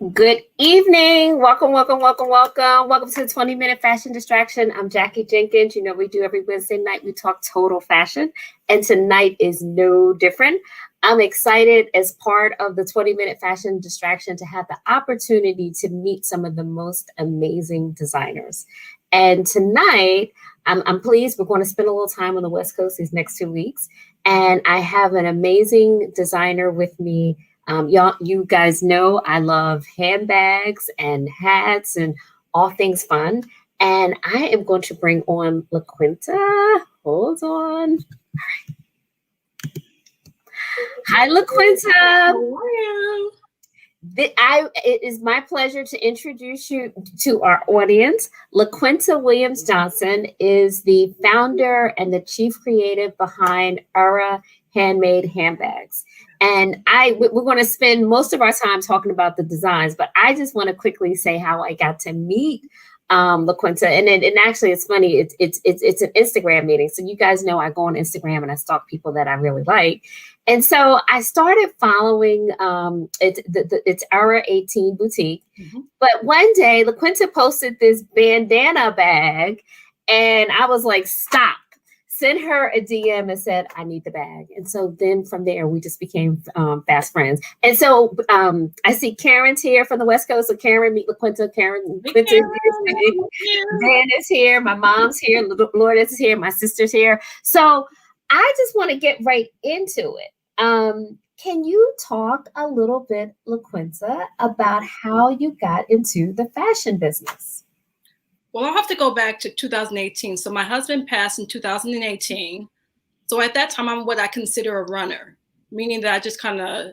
Good evening. Welcome, welcome, welcome, welcome. Welcome to the 20-minute fashion distraction. I'm Jackie Jenkins. You know, we do every Wednesday night. We talk total fashion, and tonight is no different. I'm excited as part of the 20-minute fashion distraction to have the opportunity to meet some of the most amazing designers. And tonight, I'm pleased we're going to spend a little time on the West Coast these next 2 weeks. And I have an amazing designer with me. You guys know I love handbags and hats and all things fun. And I am going to bring on LaQuinta. Hold on. Hi, LaQuinta. How are you? It is my pleasure to introduce you to our audience. LaQuinta Williams-Johnson is the founder and the chief creative behind Era Handmade Handbags. And we're going to spend most of our time talking about the designs, but I just want to quickly say how I got to meet LaQuinta. And actually, it's funny. It's an Instagram meeting. So you guys know I go on Instagram and I stalk people that I really like. And so I started following it's Era 18 Boutique. Mm-hmm. But one day, LaQuinta posted this bandana bag, and I was like, stop. Sent her a DM and said, I need the bag. And so then from there, we just became fast friends. And so I see Karen's here from the West Coast. So Karen, meet LaQuinta. Karen, Dan is here. My mom's here. Lourdes is here. My sister's here. So I just want to get right into it. Can you talk a little bit, LaQuinta, about how you got into the fashion business? Well, I'll have to go back to 2018. So my husband passed in 2018. So at that time, I'm what I consider a runner, meaning that I just kind of,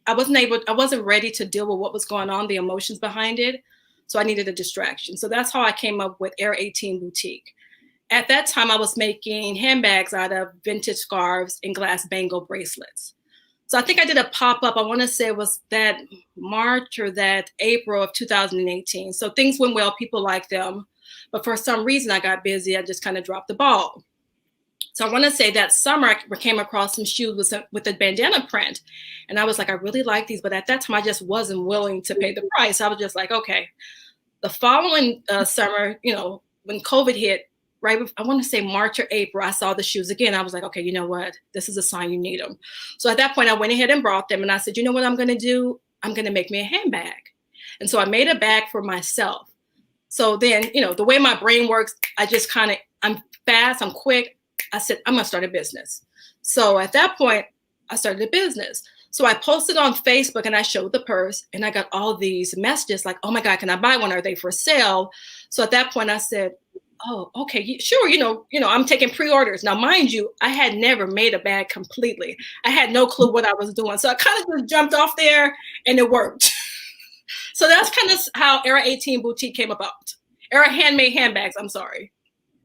I wasn't ready to deal with what was going on, the emotions behind it. So I needed a distraction. So that's how I came up with Era 18 Boutique. At that time, I was making handbags out of vintage scarves and glass bangle bracelets. So I think I did a pop-up, I want to say it was that March or that April of 2018. So things went well, people liked them. But for some reason, I got busy. I just kind of dropped the ball. So I want to say that summer, I came across some shoes with a bandana print. And I was like, I really like these. But at that time, I just wasn't willing to pay the price. I was just like, okay. The following summer, when COVID hit, right, I want to say March or April, I saw the shoes again. I was like, okay, you know what? This is a sign you need them. So at that point, I went ahead and brought them. And I said, you know what I'm going to do? I'm going to make me a handbag. And so I made a bag for myself. So then, the way my brain works, I'm fast, I'm quick. I said, I'm going to start a business. So at that point, I started a business. So I posted on Facebook and I showed the purse and I got all these messages like, oh my God, can I buy one? Are they for sale? So at that point I said, oh, okay, sure. I'm taking pre-orders. Now, mind you, I had never made a bag completely. I had no clue what I was doing. So I kind of just jumped off there and it worked. So that's kind of how Era 18 Boutique came about. Era Handmade Handbags, I'm sorry.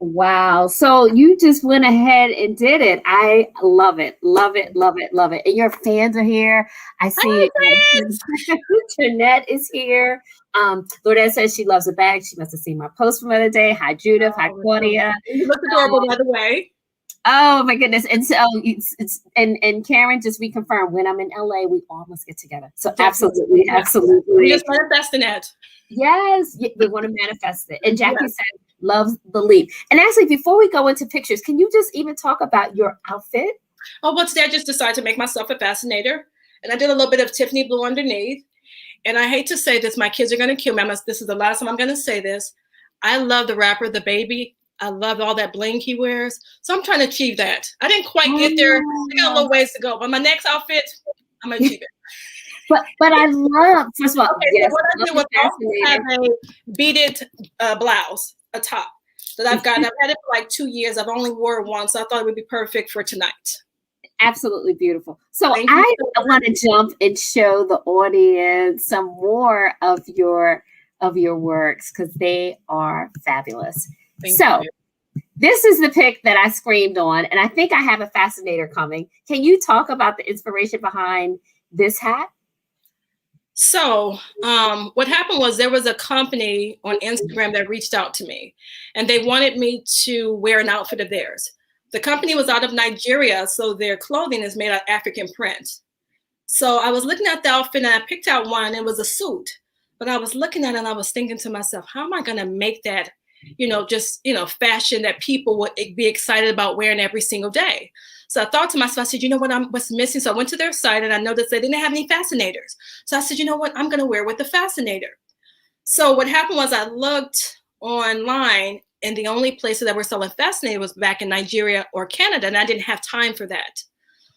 Wow. So you just went ahead and did it. I love it. Love it. Love it. Love it. And your fans are here. I see Jeanette is here. Lourdes says she loves a bag. She must have seen my post from the other day. Hi, Judith. Hi, Claudia. You look adorable, by the way. Oh my goodness. And so and Karen, just reconfirm, when I'm in LA, we all must get together. So absolutely. We just manifesting it. Yes, we want to manifest it. And Jackie said, loves the leap. And actually, before we go into pictures, can you just even talk about your outfit? Oh, what's that? I just decided to make myself a fascinator. And I did a little bit of Tiffany blue underneath. And I hate to say this, my kids are going to kill me. This is the last time I'm going to say this. I love the rapper, The Baby. I love all that bling he wears. So I'm trying to achieve that. I didn't quite get there. I got a little ways to go. But my next outfit, I'm going to achieve it. But I love, first of all, yes, so what I did was also have a beaded blouse, a top that I've gotten. I've had it for like 2 years. I've only wore it once. So I thought it would be perfect for tonight. Absolutely beautiful. So I want to jump and show the audience some more of your works because they are fabulous. Thank you. This is the pic that I screamed on, and I think I have a fascinator coming. Can you talk about the inspiration behind this hat? So what happened was there was a company on Instagram that reached out to me, and they wanted me to wear an outfit of theirs. The company was out of Nigeria, so their clothing is made out of African print. So I was looking at the outfit and I picked out one. It was a suit, but I was looking at it and I was thinking to myself, how am I going to make that, just, fashion that people would be excited about wearing every single day? So I thought to myself, I said, you know what, what's missing? So I went to their site and I noticed they didn't have any fascinators. So I said, you know what, I'm going to wear with the fascinator. So what happened was I looked online and the only places that were selling fascinator was back in Nigeria or Canada. And I didn't have time for that.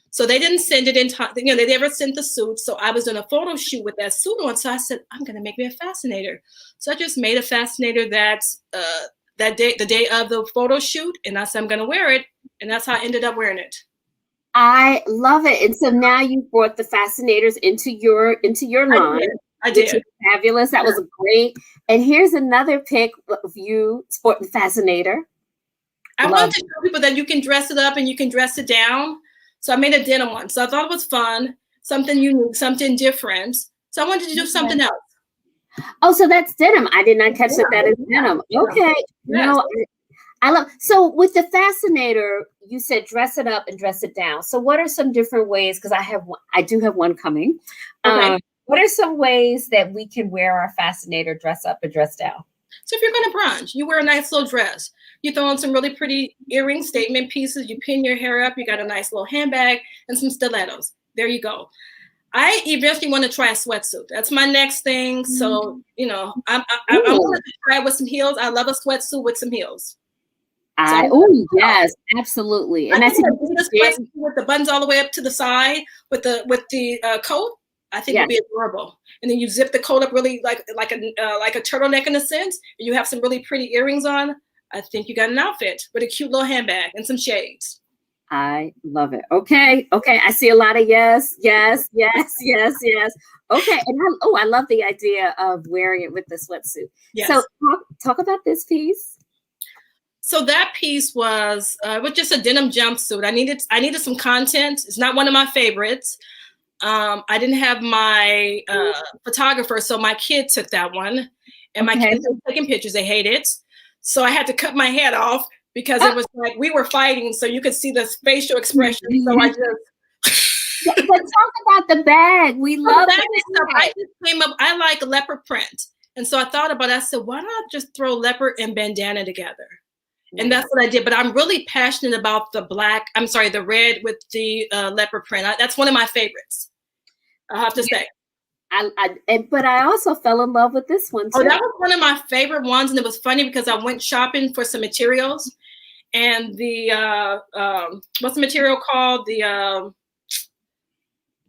So they didn't send it in time. They never sent the suit. So I was doing a photo shoot with that suit on. So I said, I'm going to make me a fascinator. So I just made a fascinator that day, the day of the photo shoot. And I said, I'm going to wear it. And that's how I ended up wearing it. I love it. And so now you brought the fascinators into your line. I did. Which is fabulous. That was great. And here's another pic of you sporting fascinator. I wanted to show people that you can dress it up and you can dress it down. So I made a denim one. So I thought it was fun, something unique, something different. So I wanted to do something else. Oh, so that's denim. I did not catch that is denim. Okay. Yes. No, I love. So with the fascinator, you said dress it up and dress it down. So what are some different ways? Because I do have one coming. Okay. What are some ways that we can wear our fascinator, dress up and dress down? So if you're going to brunch, you wear a nice little dress. You throw on some really pretty earring statement pieces. You pin your hair up. You got a nice little handbag and some stilettos. There you go. I eventually want to try a sweatsuit. That's my next thing. So, I'm going to try it with some heels. I love a sweatsuit with some heels. Yes, absolutely. And that's with the buttons all the way up to the side with the coat. I think it'd be adorable. And then you zip the coat up really like a turtleneck in a sense. And you have some really pretty earrings on. I think you got an outfit with a cute little handbag and some shades. I love it. Okay. I see a lot of yes. Okay. And I love the idea of wearing it with the sweatsuit. Yes. So talk about this piece. So that piece was just a denim jumpsuit. I needed some content. It's not one of my favorites. I didn't have my photographer, so my kid took that one, and my kids were taking pictures. They hate it, so I had to cut my head off because it was like we were fighting, so you could see the facial expression. So I just. But talk about the bag. We love that stuff. I just came up. I like leopard print, and so I thought about it. I said, why not just throw leopard and bandana together? And that's what I did. But I'm really passionate about the red with the leopard print. That's one of my favorites, I have to say. But I also fell in love with this one too. Oh, that was one of my favorite ones. And it was funny because I went shopping for some materials. And the, what's the material called?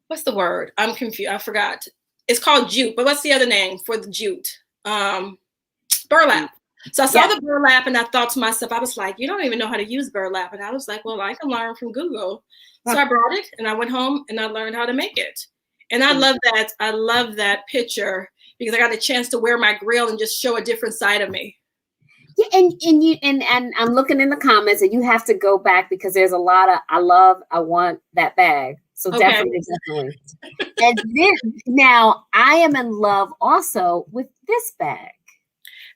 What's the word? I'm confused. I forgot. It's called jute. But what's the other name for the jute? Burlap. So I saw the burlap and I thought to myself, I was like, you don't even know how to use burlap. And I was like, well, I can learn from Google. So I brought it and I went home and I learned how to make it. And I love that. I love that picture because I got a chance to wear my grill and just show a different side of me. Yeah, and I'm looking in the comments and you have to go back because there's a lot of I want that bag. So definitely. And then now I am in love also with this bag.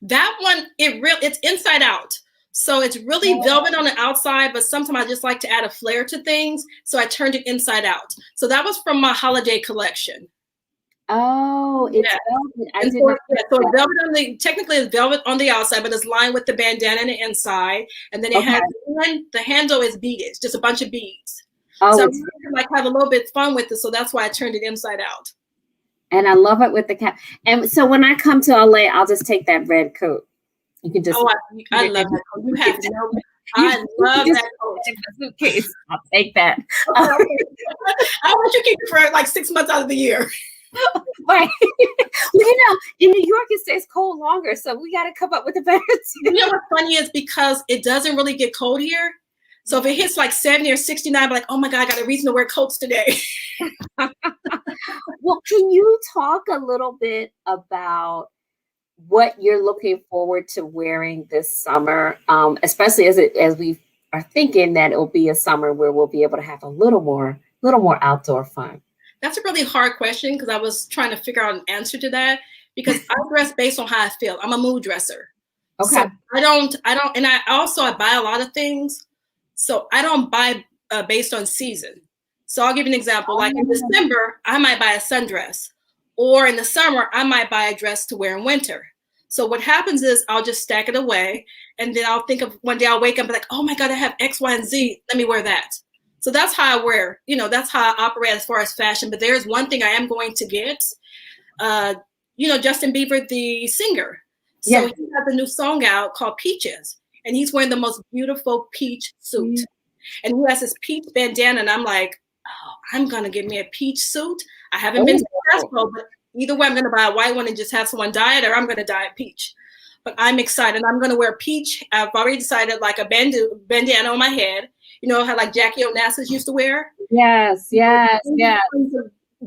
That one, it's inside out. So it's really velvet on the outside, but sometimes I just like to add a flair to things. So I turned it inside out. So that was from my holiday collection. Oh, it's velvet. So velvet technically it's velvet on the outside, but it's lined with the bandana on the inside. And then it has the handle is beaded. It's just a bunch of beads. So I like have a little bit fun with it. So that's why I turned it inside out. And I love it with the cap. And so when I come to LA, I'll just take that red coat. You can just. Oh, I love that coat. You have to know. I love that coat. In the suitcase. I'll take that. I want you to keep it for like 6 months out of the year. Right. Well, in New York, it stays cold longer. So we got to come up with a better. You know what's funny is because it doesn't really get cold here. So if it hits like 70 or 69, I'm like, oh my God, I got a reason to wear coats today. Well, can you talk a little bit about what you're looking forward to wearing this summer, especially as we are thinking that it'll be a summer where we'll be able to have a little more outdoor fun? That's a really hard question because I was trying to figure out an answer to that because I dress based on how I feel. I'm a mood dresser. Okay. So I don't, and I buy a lot of things. So I don't buy based on season. So I'll give you an example. Like in December, I might buy a sundress, or in the summer, I might buy a dress to wear in winter. So what happens is I'll just stack it away, and then I'll think of one day I'll wake up and be like, oh my God, I have X, Y, and Z. Let me wear that. So that's how I wear, that's how I operate as far as fashion. But there's one thing I am going to get. Justin Bieber, the singer. So he has a new song out called Peaches, and he's wearing the most beautiful peach suit. And he has this peach bandana, and I'm like, oh, I'm going to get me a peach suit. I haven't been successful, but either way, I'm going to buy a white one and just have someone dye it, or I'm going to dye it peach. But I'm excited. I'm going to wear peach. I've already decided, like a bandana on my head. You know how like Jackie Onassis used to wear? Yes.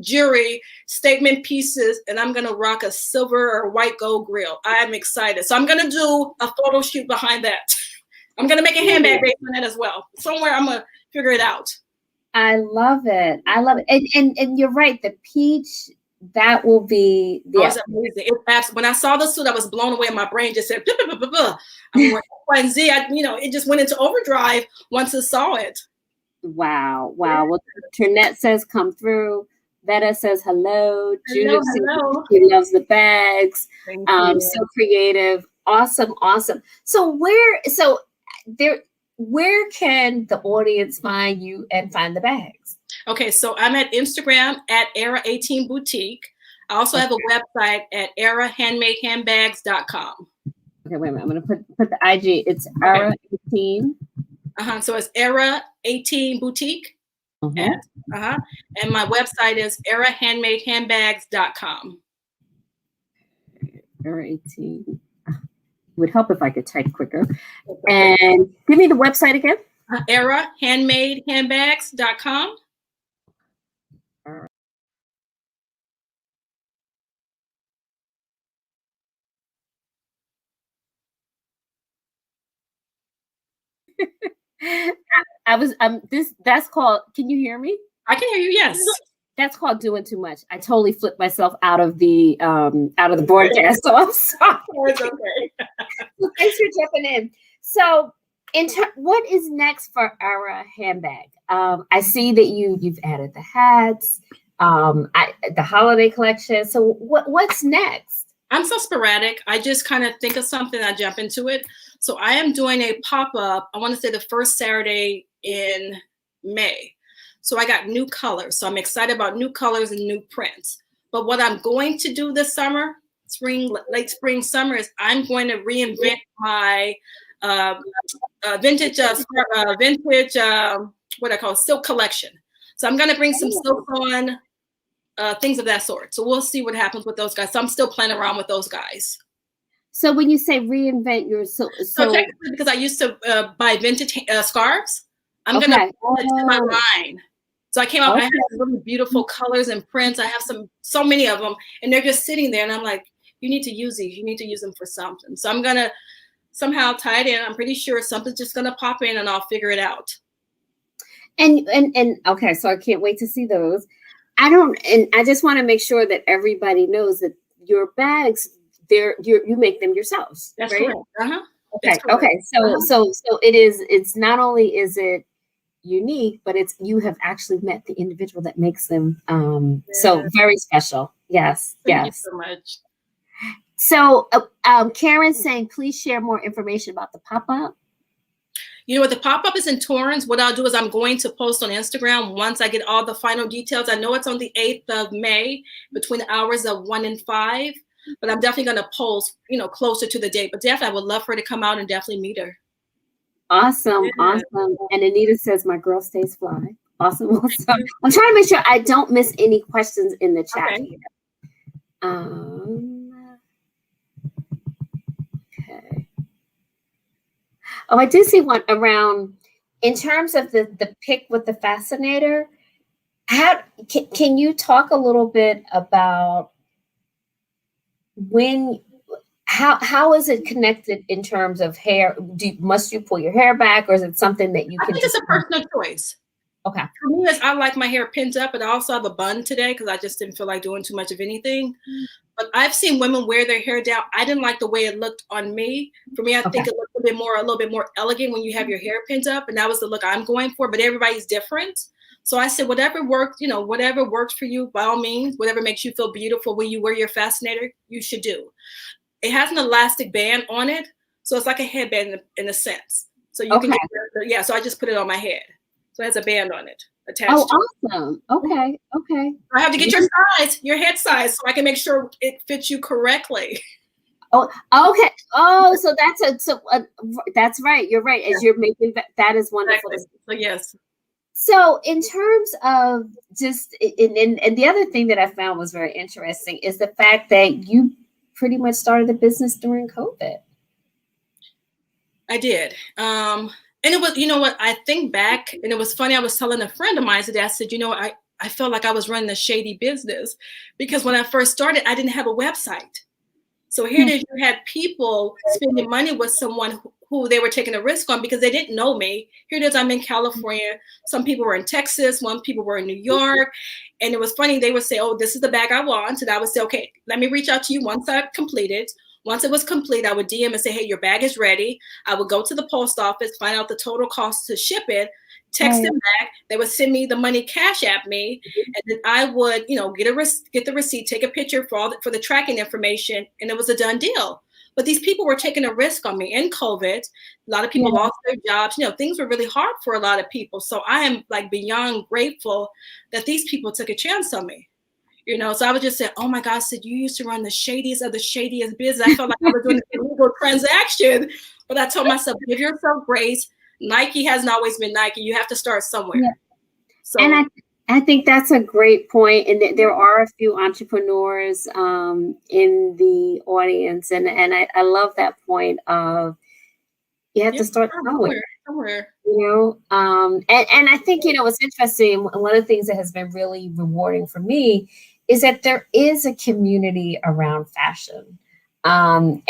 Jewelry, statement pieces, and I'm going to rock a silver or white gold grill. I'm excited. So I'm going to do a photo shoot behind that. I'm going to make a handbag based on that as well. Somewhere I'm going to figure it out. I love it. And you're right. The peach, that will be amazing. When I saw the suit, I was blown away. My brain just said, I'm like, and Z, it just went into overdrive once I saw it. Wow. Well, Trinette says come through. Vetta says hello. Judith says she loves the bags. So creative. Awesome. So where can the audience find you and find the bags? Okay, so I'm at Instagram at Era 18 Boutique. I also have a website at erahandmadehandbags.com. Okay, wait a minute. I'm gonna put the IG. It's Era 18. So it's Era 18 Boutique. And my website is erahandmadehandbags.com. Era 18. It would help if I could type quicker. And give me the website again. Erahandmadehandbags.com. All right. That's called, can you hear me? I can hear you, yes. That's called doing too much. I totally flipped myself out of the broadcast, so I'm sorry. It's okay. So thanks for jumping in. So what is next for Era Handbag? I see that you've added the hats, the holiday collection. So what's next? I'm so sporadic. I just kind of think of something, I jump into it. So I am doing a pop-up, I want to say the first Saturday in May. So I got new colors. So I'm excited about new colors and new prints. But what I'm going to do this summer, late spring, summer, is I'm going to reinvent my vintage silk collection. So I'm going to bring some silk on, things of that sort. So we'll see what happens with those guys. So I'm still playing around with those guys. So when you say reinvent your so technically, because I used to buy vintage scarves, I'm going to add it to my line. So I came out, I have really beautiful colors and prints. I have so many of them, and they're just sitting there. And I'm like, you need to use these. You need to use them for something. So I'm going to somehow tie it in. I'm pretty sure something's just going to pop in, and I'll figure it out. And okay, so I can't wait to see those. I just want to make sure that everybody knows that your bags, you make them yourselves. That's right? Correct. Okay. So it's not only is it unique, but you have actually met the individual that makes them. So very special. Yes. Thank you so much. So Karen's saying, please share more information about the pop-up. You know what, the pop-up is in Torrance. What I'll do is I'm going to post on Instagram once I get all the final details. I know it's on the 8th of May between the hours of 1 and 5, but I'm definitely going to post, closer to the date. But definitely, I would love for her to come out and definitely meet her. Awesome. And Anita says, my girl stays fly. Awesome. I'm trying to make sure I don't miss any questions in the chat here. Okay. Oh, I did see one around in terms of the pick with the fascinator. Can you talk a little bit about how is it connected in terms of hair? Must you pull your hair back, or is it something that you can? I think it's a personal choice. Okay. For me, I like my hair pinned up, but I also have a bun today because I just didn't feel like doing too much of anything. But I've seen women wear their hair down. I didn't like the way it looked on me. For me, I think it looked a little bit more elegant when you have your hair pinned up, and that was the look I'm going for. But everybody's different. So I said, whatever works, whatever works for you, by all means, whatever makes you feel beautiful when you wear your fascinator, you should do. It has an elastic band on it. So it's like a headband in a sense. So you can get, so I just put it on my head. So it has a band on it attached to it. Awesome. Okay. I have to get your head size, so I can make sure it fits you correctly. Oh, okay. Oh, so that's right. You're right. As you're making that is wonderful. Exactly. So yes. So in terms of just, and the other thing that I found was very interesting is the fact that you pretty much started the business during COVID. I did. And it was, what, I think back, and it was funny. I was telling a friend of mine today, I said, I felt like I was running a shady business because when I first started, I didn't have a website. So here it is, you had people spending money with someone who they were taking a risk on because they didn't know me. Here it is, I'm in California. Some people were in Texas, some people were in New York. And it was funny, they would say, oh, this is the bag I want. And I would say, okay, let me reach out to you once I complete it. Once it was complete, I would DM and say, hey, your bag is ready. I would go to the post office, find out the total cost to ship it, text them back. They would send me the money, cash app me, and then I would, get the receipt, take a picture for the tracking information, and it was a done deal. But these people were taking a risk on me in COVID. A lot of people lost their jobs. Things were really hard for a lot of people. So I am like beyond grateful that these people took a chance on me. So I would just say, oh my God, Sid, you used to run the shadiest of the shadiest business. I felt like I was doing an illegal transaction. But I told myself, give yourself grace. Nike hasn't always been Nike. You have to start somewhere. Yeah. So, and I think that's a great point. And there are a few entrepreneurs in the audience. And I love that point of you have to start somewhere. And I think, what's interesting, one of the things that has been really rewarding for me is that there is a community around fashion. And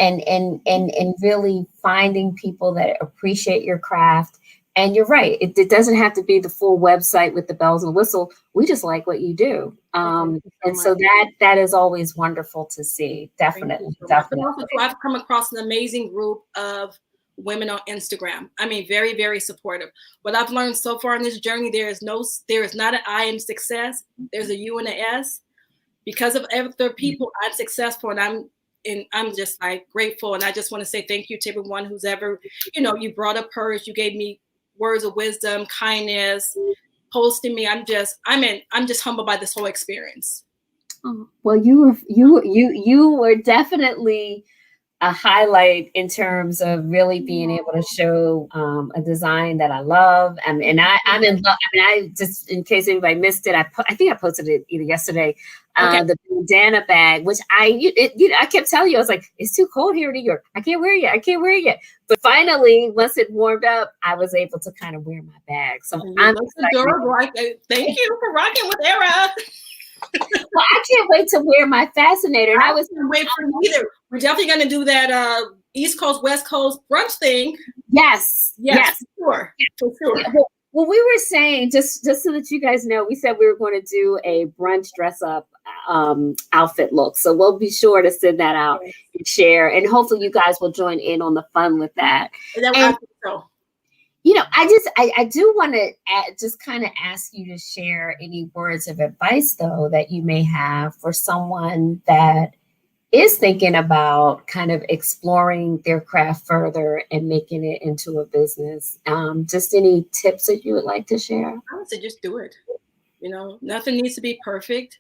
really finding people that appreciate your craft. And you're right, it doesn't have to be the full website with the bells and whistle. We just like what you do. And so that is always wonderful to see. Definitely. Also, I've come across an amazing group of women on Instagram. I mean, very, very supportive. What I've learned so far in this journey, there is not an I in success. There's a U and a S. Because of other people, I'm successful, and I'm just like grateful. And I just want to say thank you to everyone who's ever, you brought up hers, you gave me words of wisdom, kindness, posting me. I'm just humbled by this whole experience. Oh, well, you were definitely a highlight in terms of really being able to show a design that I love. I'm in love. I mean, I just, in case anybody missed it, I think I posted it either yesterday. The bandana bag, which I kept telling you, I was like, it's too cold here in New York. I can't wear it yet. But finally, once it warmed up, I was able to kind of wear my bag. So I'm adorable. Thank you for rocking with Era. Well, I can't wait to wear my fascinator. And I was wait for either. We're definitely going to do that East Coast, West Coast brunch thing. Yes. For sure. Well, we were saying, just so that you guys know, we said we were going to do a brunch dress up outfit look. So we'll be sure to send that out and share. And hopefully you guys will join in on the fun with that. I do want to just kind of ask you to share any words of advice, though, that you may have for someone that is thinking about kind of exploring their craft further and making it into a business. Just any tips that you would like to share? I would say just do it. Nothing needs to be perfect.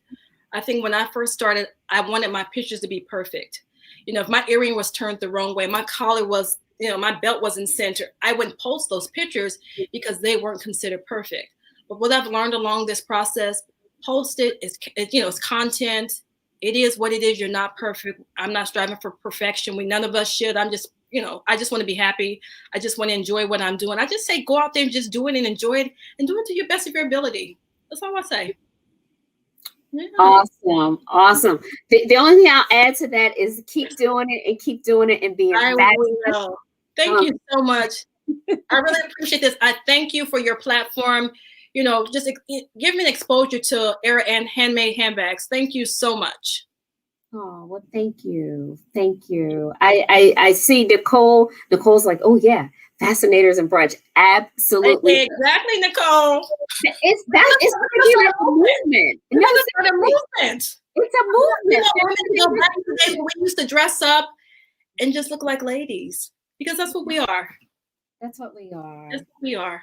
I think when I first started, I wanted my pictures to be perfect. If my earring was turned the wrong way, my collar was, my belt wasn't centered, I wouldn't post those pictures because they weren't considered perfect. But what I've learned along this process, post it. It's content. It is what it is. You're not perfect. I'm not striving for perfection. None of us should. I just want to be happy. I just want to enjoy what I'm doing. I just say, go out there and just do it and enjoy it and do it to your best of your ability. That's all I say. Yeah. Awesome. The only thing I'll add to that is keep doing it and being back. Thank you so much. I really appreciate this. I thank you for your platform. Just give me an exposure to Era and Handmade Handbags. Thank you so much. Oh, well, thank you. Thank you. I see Nicole. Nicole's like, oh yeah, fascinators and brunch. Absolutely. Exactly, Nicole. It's that it's gonna be like a movement. No, It's a seriously, movement. it's a movement. Women to go back to the days when we used to dress up and just look like ladies, because that's what we are. That's what we are. That's what we are.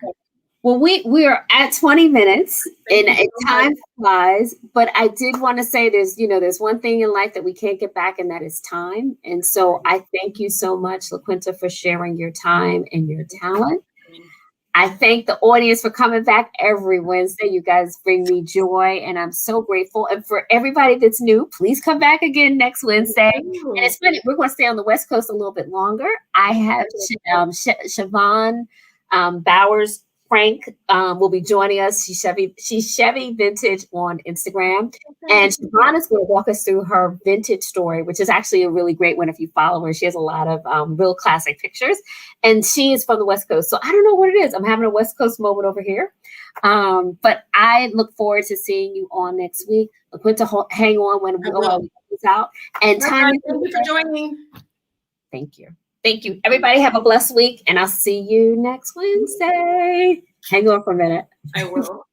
Well, we are at 20 minutes and time flies, but I did want to say there's one thing in life that we can't get back, and that is time. And so I thank you so much, LaQuinta, for sharing your time and your talent. I thank the audience for coming back every Wednesday. You guys bring me joy, and I'm so grateful. And for everybody that's new, please come back again next Wednesday. And it's funny, we're going to stay on the West Coast a little bit longer. I have Siobhan Bowers Frank will be joining us. She's Chevy Vintage on Instagram. And Siobhan is going to walk us through her vintage story, which is actually a really great one if you follow her. She has a lot of real classic pictures. And she is from the West Coast. So I don't know what it is. I'm having a West Coast moment over here. But I look forward to seeing you on next week. LaQuinta, hang on when we'll out. And thank you for joining. Thank you. Thank you. Everybody have a blessed week, and I'll see you next Wednesday. Hang on for a minute. I will.